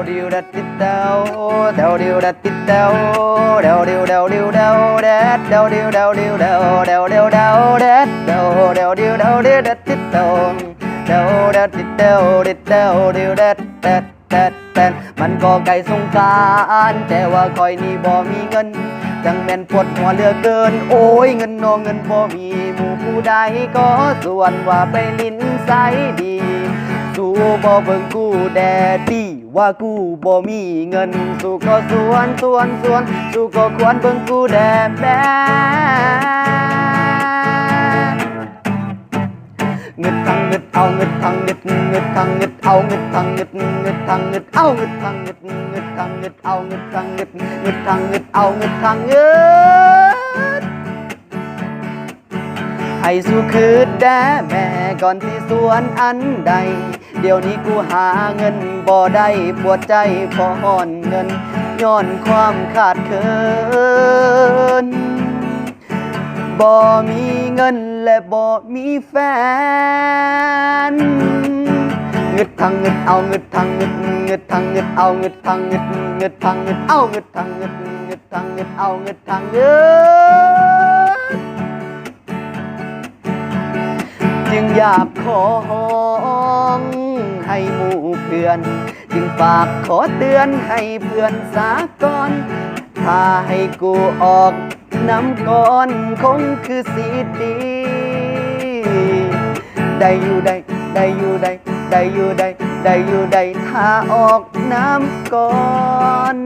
ดิวดัดติดเดาเดาดิวดัดติดเดาเดาดิวเดาดิวเดาเดดเดาดิวเดาดิวเดาเดาเดาเดาเดดเดาเดาดิวเดาดิวดัดติดเดาเดาดัดติดเดาดิดเดาดิวดัดเดดเดดเดดมันก็ไก่สงกรานต์แต่ว่าคอยนี่บ่มีเงินจังแม่นปวดหัวเหลือเกินโอ้ยเงินนองเงินบ่มีหมู่ผู้ใดก็ส่วนว่าไปลิ้นไสดีสู้บ่เบิ่งกูแดดีว่ากูบ่มีเงินสู้ก็ส่วนสู้ก็ควรเบิ่งกูแดแบเงึดทางเงึดเอาเงึดทางเงึดเงึดทางเงึดเอาเงึดทางเงึดเงึดทางเงึดเอาเงึดทางเงึดเงึดทางเงึดเอาเงึดทางเงึดเงึดทางเงึดเอาเงึดทางเงึดให้สู้คืดแด่แม่ก่อนที่สวนอันใดเดี๋ยวนี้กูหาเงินบ่ได้ปวดใจพอห่อนเงินย้อนความขาดเคินบ่มีเงินและบ่มีแฟนเงึดทางเงึดเอาเงึดทางเงึดเงึดทางเงึดเอาเงึดทางเงึดเงึดทางเงึดเอาเงึดทางเงึดเงึดทางเงึดเอาเงึดทางเงึดจึงอยากขอให้หมู่เพื่อนจึงฝากขอเตือนให้เพื่อนสากลถ้าให้กูออกน้ำก่อนคงคือสีดีได้อยู่ได้ได้อยู่ได้ได้อยู่ได้ได้อยู่ได้ถ้าออกน้ำก่อน